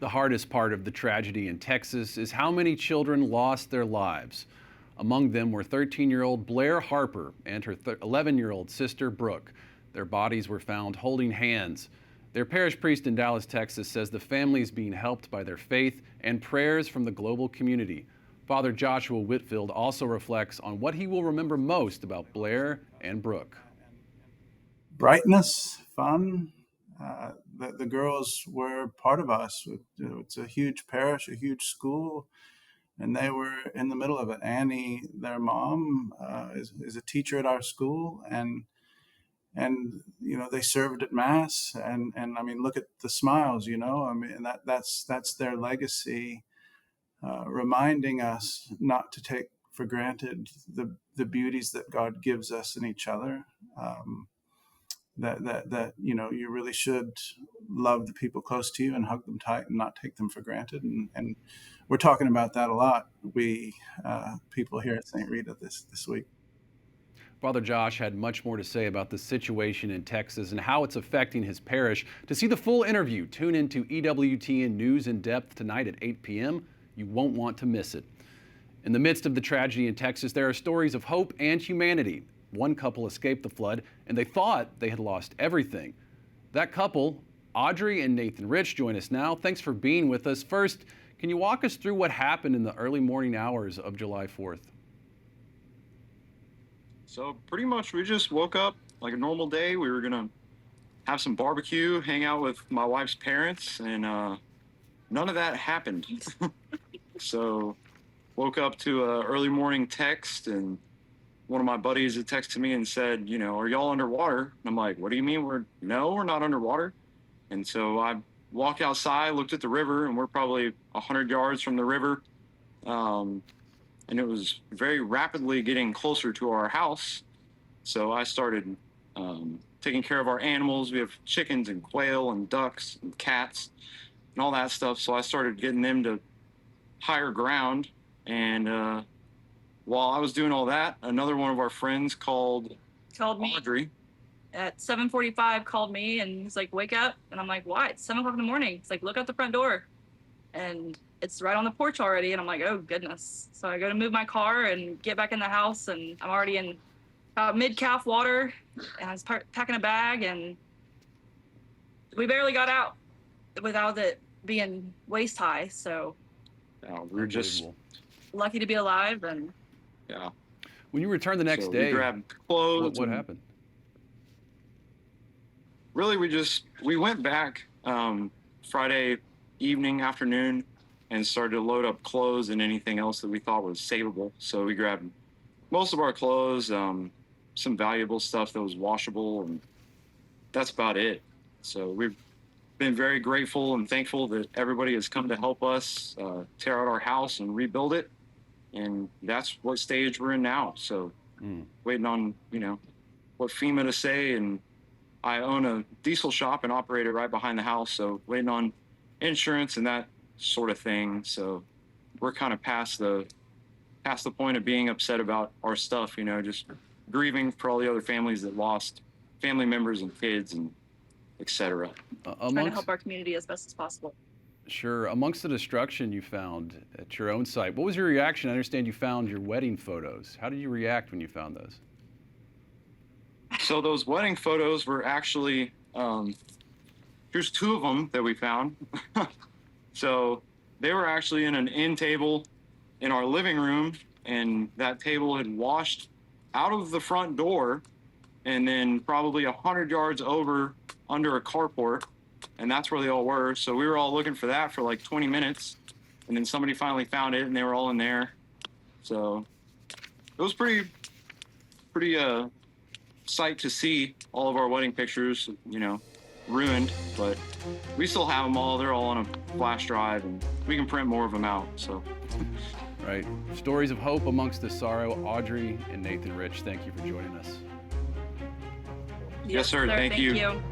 The hardest part of the tragedy in Texas is how many children lost their lives. Among them were 13-year-old Blair Harper and her 11-year-old sister Brooke. Their bodies were found holding hands. Their parish priest in Dallas, Texas says the family is being helped by their faith and prayers from the global community. Father Joshua Whitfield also reflects on what he will remember most about Blair and Brooke. Brightness, fun. The girls were part of us. It's a huge parish, a huge school, and they were in the middle of it. Annie, their mom, is a teacher at our school, and they served at mass, and I mean, look at the smiles, I mean, that's their legacy, reminding us not to take for granted the beauties that God gives us in each other. That you really should love the people close to you and hug them tight and not take them for granted, and we're talking about that a lot, we people here at St. Rita this week. Father Josh had much more to say about the situation in Texas and how it's affecting his parish. To see the full interview, tune into EWTN News in Depth tonight at 8 p.m. You won't want to miss it. In the midst of the tragedy in Texas, there are stories of hope and humanity. One couple escaped the flood, and they thought they had lost everything. That couple, Audrey and Nathan Rich, join us now. Thanks for being with us. First, can you walk us through what happened in the early morning hours of July 4th? So pretty much we just woke up like a normal day. We were gonna have some barbecue, hang out with my wife's parents, and none of that happened. So woke up to an early morning text, and one of my buddies had texted me and said, are y'all underwater? And I'm like, what do you mean? We're not underwater. And so I walked outside, looked at the river, and we're probably 100 yards from the river. And it was very rapidly getting closer to our house. So I started taking care of our animals. We have chickens and quail and ducks and cats and all that stuff. So I started getting them to higher ground. And while I was doing all that, another one of our friends called me Audrey at 7:45, called me and he's like, wake up. And I'm like, why? It's 7 o'clock in the morning. It's like, look out the front door. And it's right on the porch already. And I'm like, oh goodness. So I go to move my car and get back in the house, and I'm already in mid-calf water, and I was packing a bag, and we barely got out without it being waist high. So we were just lucky to be alive. And yeah. When you returned the next day, we grabbed clothes. What happened? Really, we went back Friday evening, afternoon, and started to load up clothes and anything else that we thought was savable. So we grabbed most of our clothes, some valuable stuff that was washable, and that's about it. So we've been very grateful and thankful that everybody has come to help us tear out our house and rebuild it. And that's what stage we're in now. So waiting on, what FEMA to say. And I own a diesel shop and operate it right behind the house. So waiting on insurance and that sort of thing. So we're kind of past the point of being upset about our stuff, just grieving for all the other families that lost family members and kids and etc. Trying to help our community as best as possible. Sure. Amongst the destruction you found at your own site, what was your reaction? I understand you found your wedding photos. How did you react when you found those? So those wedding photos were actually, here's 2 of them that we found. So they were actually in an end table in our living room, and that table had washed out of the front door and then probably 100 yards over under a carport. And that's where they all were. So we were all looking for that for like 20 minutes. And then somebody finally found it, and they were all in there. So it was pretty sight to see all of our wedding pictures, ruined. But we still have them all. They're all on a flash drive, and we can print more of them out. So. Right. Stories of hope amongst the sorrow. Audrey and Nathan Rich, thank you for joining us. Yes, sir. Thank you. You.